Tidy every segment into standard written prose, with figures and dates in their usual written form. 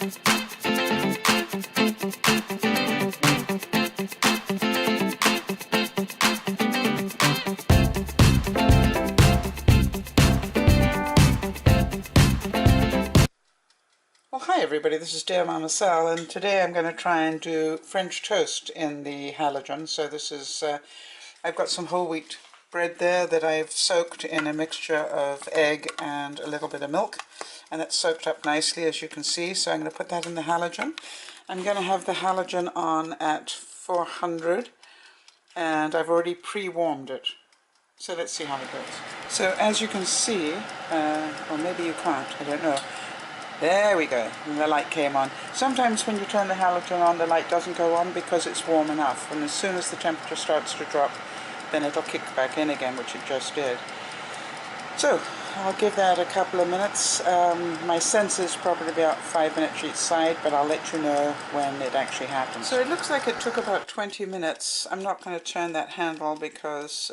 Well, hi everybody, this is Dear Mama Sal, and today I'm going to try and do French toast in the halogen. So this is, I've got some whole wheat bread there that I've soaked in a mixture of egg and a little bit of milk, and it's soaked up nicely, as you can see. So I'm going to put that in the halogen. I'm going to have the halogen on at 400, and I've already pre-warmed it. So let's see how it goes. So as you can see, or maybe you can't, I don't know. There we go, and the light came on. Sometimes when you turn the halogen on, the light doesn't go on because it's warm enough, and as soon as the temperature starts to drop, then it'll kick back in again, which it just did. So I'll give that a couple of minutes. My sense is probably about 5 minutes each side, but I'll let you know when it actually happens. So it looks like it took about 20 minutes. I'm not going to turn that handle because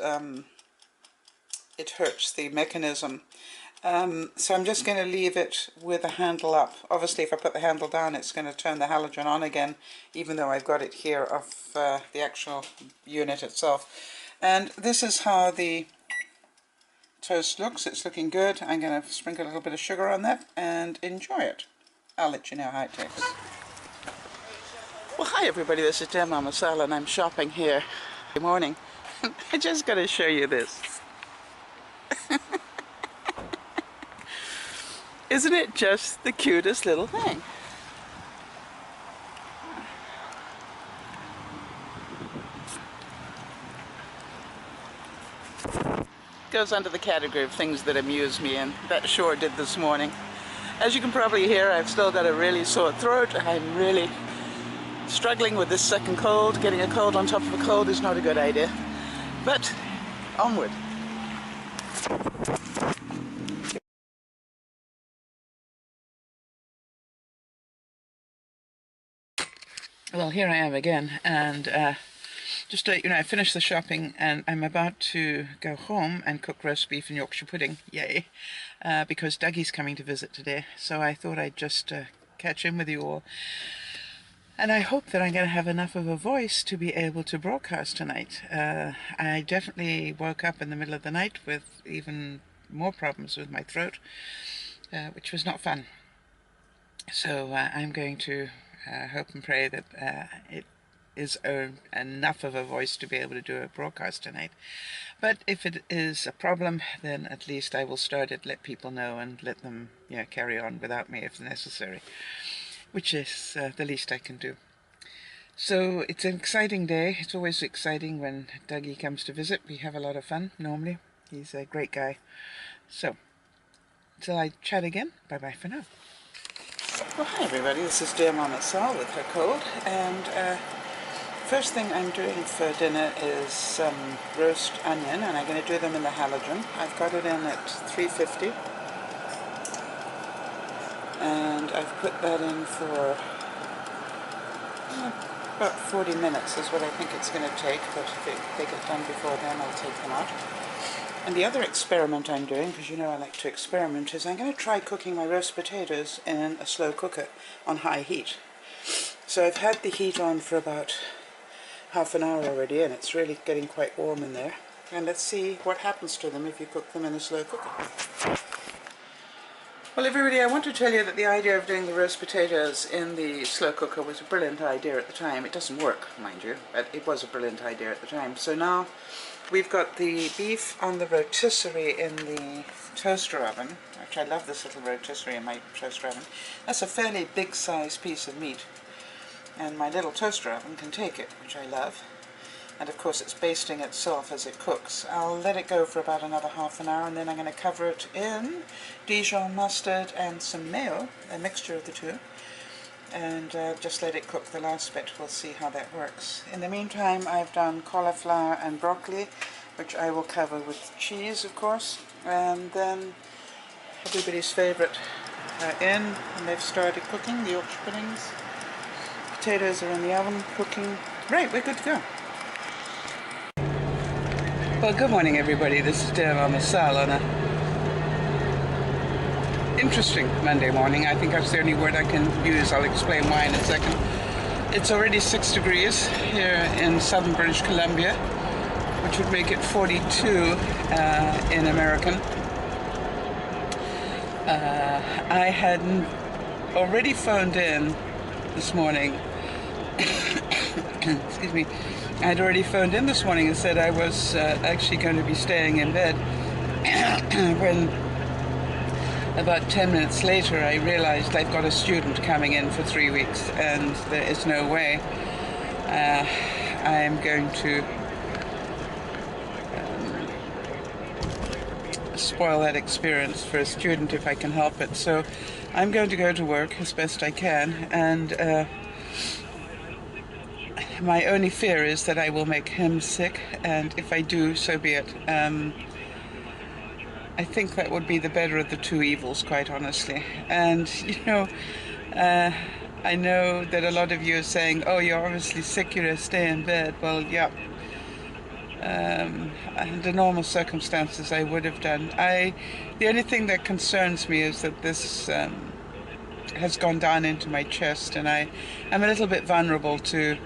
it hurts the mechanism. So I'm just going to leave it with the handle up. Obviously if I put the handle down, it's going to turn the halogen on again, even though I've got it here off the actual unit itself. And this is how the toast looks. It's looking good. I'm going to sprinkle a little bit of sugar on that and enjoy it. I'll let you know how it tastes. Well, hi everybody, this is Dear Mama Sal, and I'm shopping here. Good morning. I just got to show you this. Isn't it just the cutest little thing? Goes under the category of things that amuse me, and that sure did this morning. As you can probably hear, I've still got a really sore throat. I'm really struggling with this second cold. Getting a cold on top of a cold is not a good idea. But onward. Well, here I am again, and just to let you know, I finished the shopping and I'm about to go home and cook roast beef and Yorkshire pudding, yay, because Dougie's coming to visit today, so I thought I'd just catch in with you all. And I hope that I'm going to have enough of a voice to be able to broadcast tonight. I definitely woke up in the middle of the night with even more problems with my throat, which was not fun. So I'm going to hope and pray that it is enough of a voice to be able to do a broadcast tonight. But if it is a problem, then at least I will start it, let people know, and let them carry on without me if necessary, which is the least I can do. So it's an exciting day. It's always exciting when Dougie comes to visit. We have a lot of fun normally. He's a great guy. So until I chat again, bye bye for now. Well, hi everybody, this is Dear Mama Sal with her cold, and first thing I'm doing for dinner is roast onion, and I'm going to do them in the halogen. I've got it in at 350, and I've put that in for about 40 minutes is what I think it's going to take, but if they get done before then, I'll take them out. And the other experiment I'm doing, because you know I like to experiment, is I'm going to try cooking my roast potatoes in a slow cooker on high heat. So I've had the heat on for about half an hour already, and it's really getting quite warm in there. And let's see what happens to them if you cook them in a slow cooker. Well everybody, I want to tell you that the idea of doing the roast potatoes in the slow cooker was a brilliant idea at the time. It doesn't work, mind you, but it was a brilliant idea at the time. So now we've got the beef on the rotisserie in the toaster oven, which I love this little rotisserie in my toaster oven. That's a fairly big size piece of meat, and my little toaster oven can take it, which I love. And of course it's basting itself as it cooks. I'll let it go for about another half an hour, and then I'm going to cover it in Dijon mustard and some mayo, a mixture of the two, and just let it cook the last bit. We'll see how that works. In the meantime, I've done cauliflower and broccoli, which I will cover with cheese, of course, and then everybody's favourite and they've started cooking, the Yorkshire puddings. Potatoes are in the oven cooking. Right, we're good to go. Well, good morning everybody, this is Dear Mama Sal on a interesting Monday morning. I think that's the only word I can use. I'll explain why in a second. It's already 6 degrees here in southern British Columbia, which would make it 42 in American. I had already phoned in this morning. Excuse me. I had already phoned in this morning and said I was actually going to be staying in bed. When about 10 minutes later I realized I've got a student coming in for 3 weeks, and there is no way I am going to spoil that experience for a student if I can help it. So I'm going to go to work as best I can, and my only fear is that I will make him sick, and if I do, so be it. I think that would be the better of the two evils, quite honestly. And, I know that a lot of you are saying, oh, you're obviously sick, you're stay in bed. Well, yeah. Under normal circumstances, I would have done. The only thing that concerns me is that this has gone down into my chest, and I am a little bit vulnerable to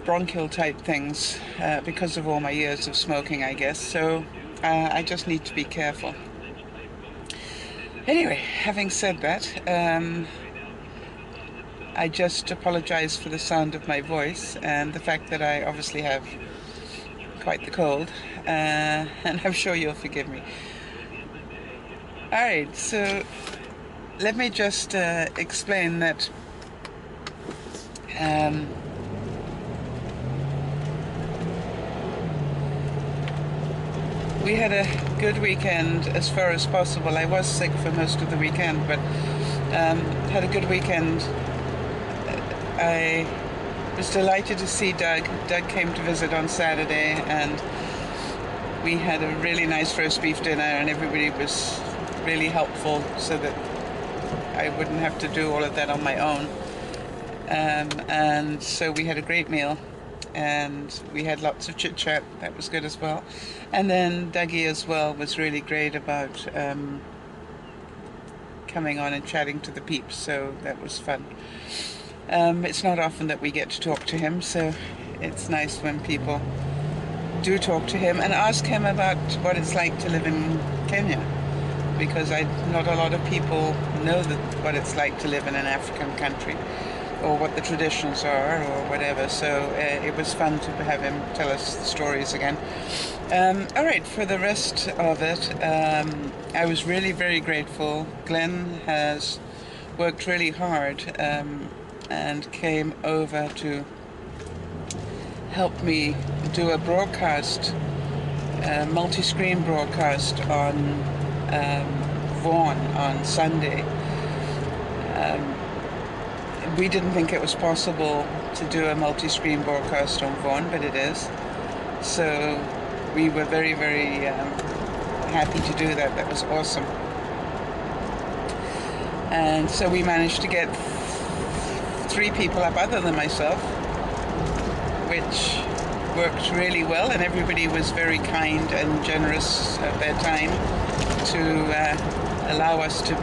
bronchial type things because of all my years of smoking, I guess. So I just need to be careful. Anyway, having said that, I just apologize for the sound of my voice and the fact that I obviously have quite the cold, and I'm sure you'll forgive me. Alright, so let me just explain that we had a good weekend as far as possible. I was sick for most of the weekend, but had a good weekend. I was delighted to see Doug. Doug came to visit on Saturday, and we had a really nice roast beef dinner, and everybody was really helpful so that I wouldn't have to do all of that on my own. And so we had a great meal, and we had lots of chit chat. That was good as well. And then Dougie as well was really great about coming on and chatting to the peeps, so that was fun. It's not often that we get to talk to him, so it's nice when people do talk to him and ask him about what it's like to live in Kenya, because not a lot of people know what it's like to live in an African country, or what the traditions are, or whatever. So it was fun to have him tell us the stories again. All right, for the rest of it, I was really very grateful. Glenn has worked really hard and came over to help me do a broadcast, multi-screen broadcast on Vaughan on Sunday. We didn't think it was possible to do a multi-screen broadcast on Vaughan, but it is. So we were very, very happy to do that. That was awesome. And so we managed to get 3 people up other than myself, which worked really well, and everybody was very kind and generous at their time to allow us to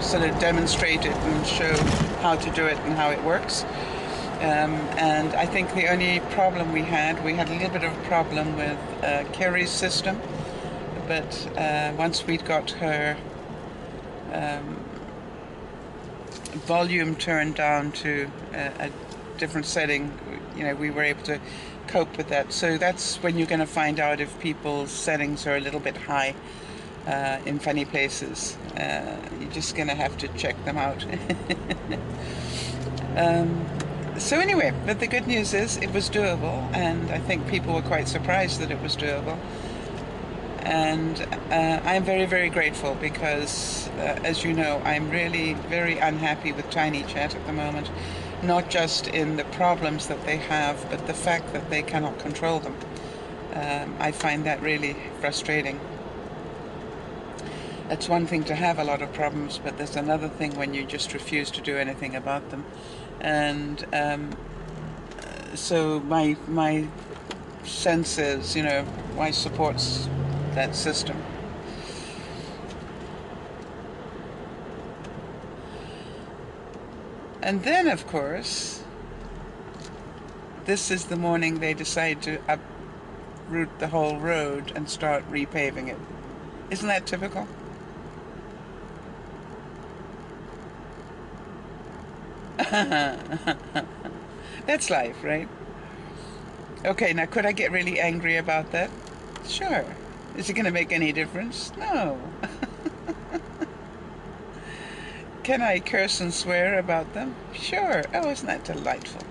sort of demonstrate it and show how to do it and how it works. And I think the only problem we had a little bit of a problem with Kerry's system, but once we'd got her volume turned down to a different setting, we were able to cope with that. So that's when you're going to find out if people's settings are a little bit high in funny places. You're just going to have to check them out. So anyway, but the good news is it was doable, and I think people were quite surprised that it was doable. And I'm very, very grateful because, as you know, I'm really very unhappy with TinyChat at the moment. Not just in the problems that they have, but the fact that they cannot control them. I find that really frustrating. It's one thing to have a lot of problems, but there's another thing when you just refuse to do anything about them. And so my sense is, why supports that system. And then, of course, this is the morning they decide to uproot the whole road and start repaving it. Isn't that typical? That's life, right? Okay, now could I get really angry about that? Sure. Is it going to make any difference? No. Can I curse and swear about them? Sure. Oh, isn't that delightful?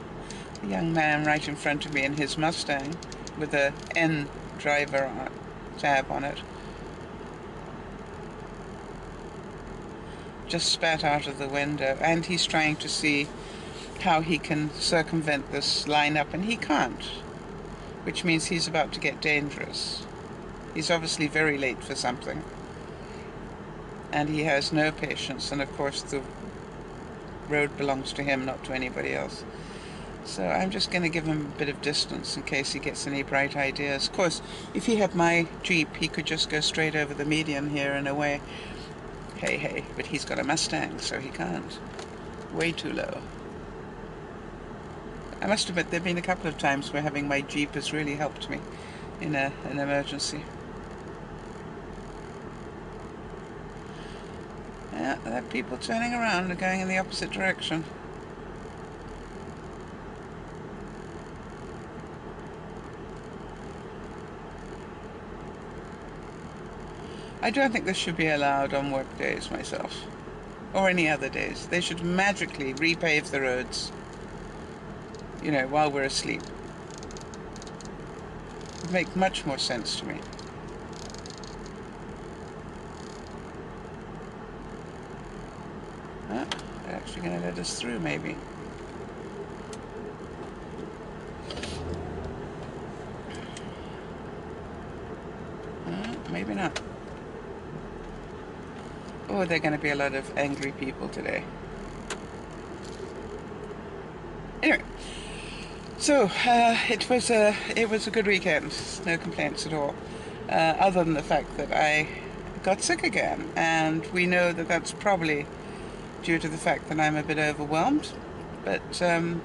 The young man right in front of me in his Mustang with a N driver tab on it just spat out of the window, and he's trying to see how he can circumvent this lineup, and he can't, which means he's about to get dangerous. He's obviously very late for something, and he has no patience, and of course the road belongs to him, not to anybody else. So I'm just going to give him a bit of distance in case he gets any bright ideas. Of course, if he had my Jeep, he could just go straight over the median here and away. Hey, but he's got a Mustang, so he can't. Way too low. I must admit, there have been a couple of times where having my Jeep has really helped me in an emergency. Yeah, there are people turning around and going in the opposite direction. I don't think this should be allowed on work days myself, or any other days. They should magically repave the roads, you know, while we're asleep. It would make much more sense to me. They're actually going to let us through, maybe. Maybe not. Oh, there are going to be a lot of angry people today. Anyway, so it was a good weekend. No complaints at all, other than the fact that I got sick again, and we know that that's probably due to the fact that I'm a bit overwhelmed. But the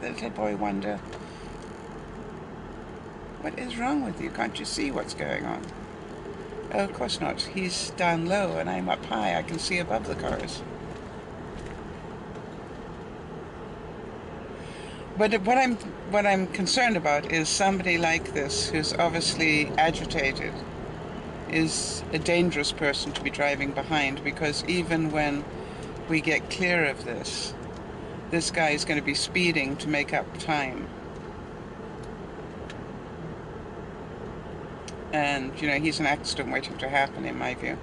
little boy wonder, what is wrong with you? Can't you see what's going on? Oh, of course not. He's down low and I'm up high. I can see above the cars. But what I'm concerned about is somebody like this, who's obviously agitated, is a dangerous person to be driving behind, because even when we get clear of this guy is going to be speeding to make up time. And, you know, he's an accident waiting to happen, in my view.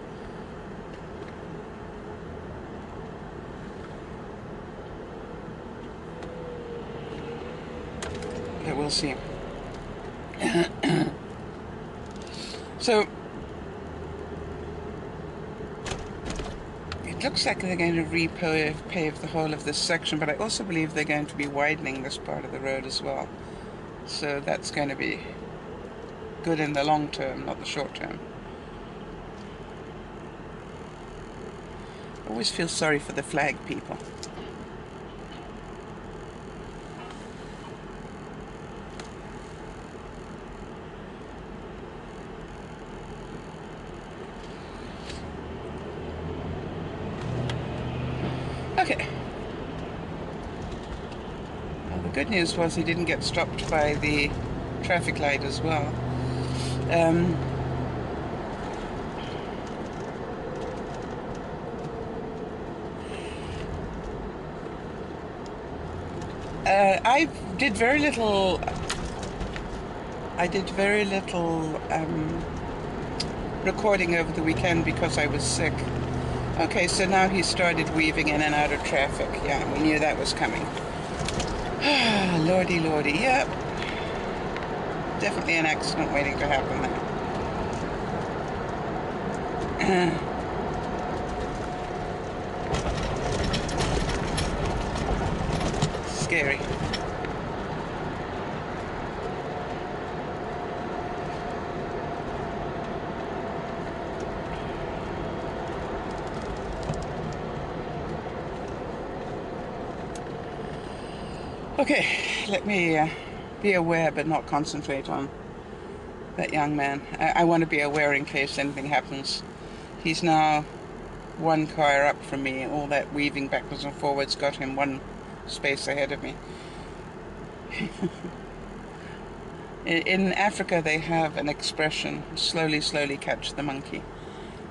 But we'll see. So, it looks like they're going to repave the whole of this section, but I also believe they're going to be widening this part of the road as well. So that's going to be good in the long term, not the short term. I always feel sorry for the flag people. Okay. Well, the good news was he didn't get stopped by the traffic light as well. I did very little recording over the weekend because I was sick. Okay, so now he started weaving in and out of traffic. Yeah, we knew that was coming. Lordy, lordy, yep. Definitely an accident waiting to happen there. Scary. Okay, let me be aware but not concentrate on that young man. I want to be aware in case anything happens. He's now one car up from me. All that weaving backwards and forwards got him one space ahead of me. In Africa they have an expression, slowly, slowly catch the monkey.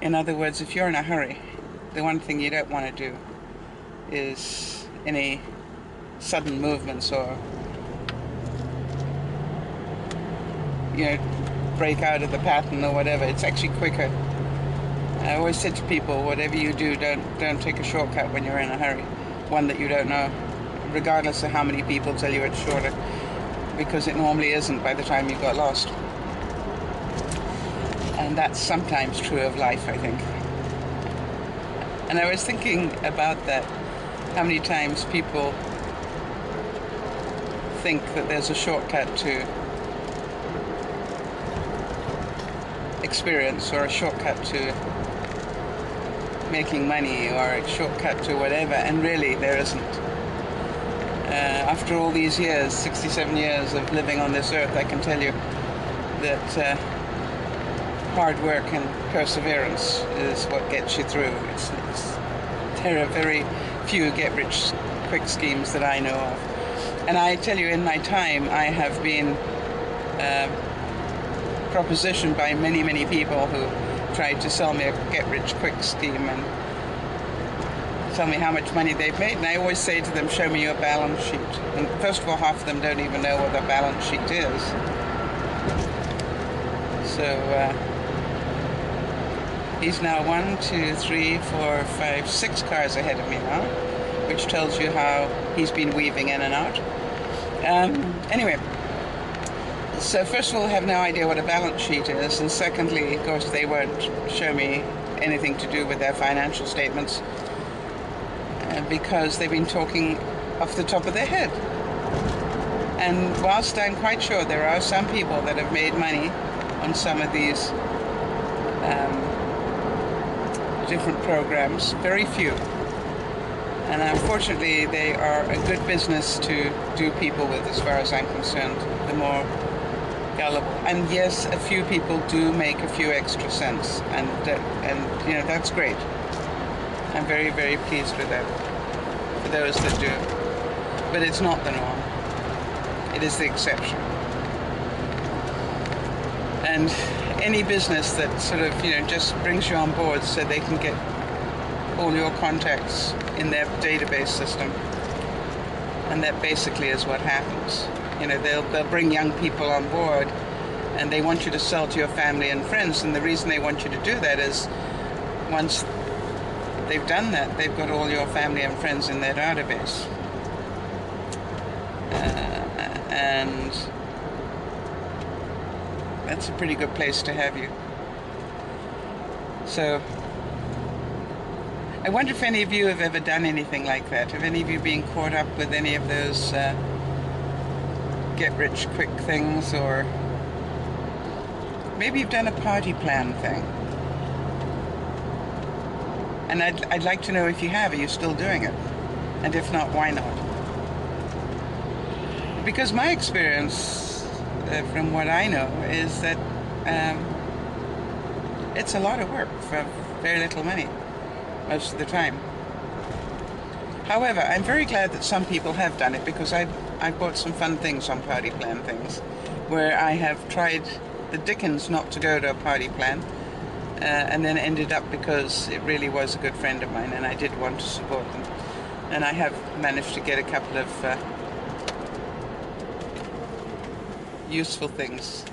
In other words, if you're in a hurry, the one thing you don't want to do is any sudden movements or, you know, break out of the pattern or whatever. It's actually quicker. I always said to people, whatever you do, don't take a shortcut when you're in a hurry, one that you don't know, regardless of how many people tell you it's shorter, because it normally isn't by the time you got lost. And that's sometimes true of life, I think. And I was thinking about that, how many times people think that there's a shortcut to experience, or a shortcut to making money, or a shortcut to whatever, and really there isn't. After all these years, 67 years of living on this earth, I can tell you that hard work and perseverance is what gets you through. There are very few get-rich-quick schemes that I know of. And I tell you, in my time, I have been propositioned by many, many people who tried to sell me a get-rich-quick scheme and tell me how much money they've made. And I always say to them, show me your balance sheet. And first of all, half of them don't even know what a balance sheet is. So he's now 1, 2, 3, 4, 5, 6 cars ahead of me now, which tells you how he's been weaving in and out. Anyway, so first of all, I have no idea what a balance sheet is, and secondly, of course, they won't show me anything to do with their financial statements because they've been talking off the top of their head. And whilst I'm quite sure there are some people that have made money on some of these different programs, very few. And unfortunately, they are a good business to do people with, as far as I'm concerned, the more gullible. And yes, a few people do make a few extra cents, and you know, that's great. I'm very, very pleased with that, for those that do. But it's not the norm. It is the exception. And any business that sort of, you know, just brings you on board so they can get all your contacts in their database system, and that basically is what happens. You know, they'll bring young people on board, and they want you to sell to your family and friends, and the reason they want you to do that is once they've done that, they've got all your family and friends in their database. And that's a pretty good place to have you. So I wonder if any of you have ever done anything like that. Have any of you been caught up with any of those get-rich-quick things, or maybe you've done a party plan thing? And I'd like to know if you have. Are you still doing it? And if not, why not? Because my experience, from what I know, is that it's a lot of work for very little money most of the time. However, I'm very glad that some people have done it, because I've bought some fun things on party plan things, where I have tried the dickens not to go to a party plan, and then ended up, because it really was a good friend of mine and I did want to support them. And I have managed to get a couple of useful things.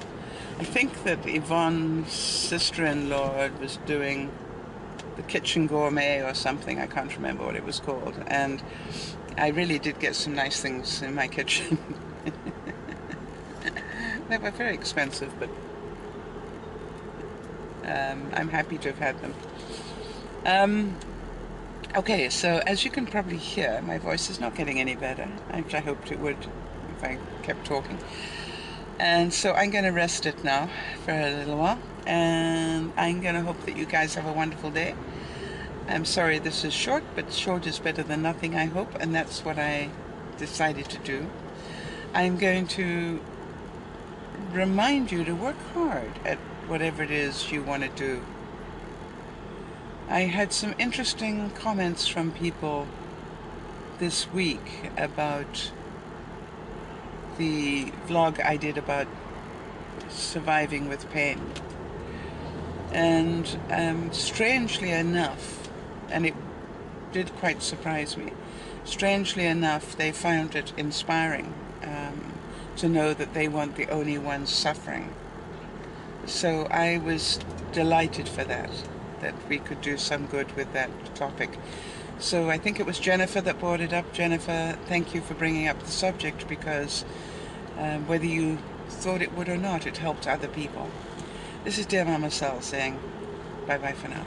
I think that Yvonne's sister-in-law was doing the kitchen gourmet or something. I can't remember what it was called, and I really did get some nice things in my kitchen. They were very expensive, but I'm happy to have had them. Okay, so as you can probably hear, my voice is not getting any better. I hoped it would if I kept talking. And so I'm going to rest it now for a little while, and I'm going to hope that you guys have a wonderful day. I'm sorry this is short, but short is better than nothing, I hope, and that's what I decided to do. I'm going to remind you to work hard at whatever it is you want to do. I had some interesting comments from people this week about the vlog I did about surviving with pain. And strangely enough, and it did quite surprise me, strangely enough they found it inspiring to know that they weren't the only ones suffering. So I was delighted for that we could do some good with that topic. So I think it was Jennifer that brought it up. Jennifer, thank you for bringing up the subject, because whether you thought it would or not, it helped other people. This is Dear Mama Sal saying bye-bye for now.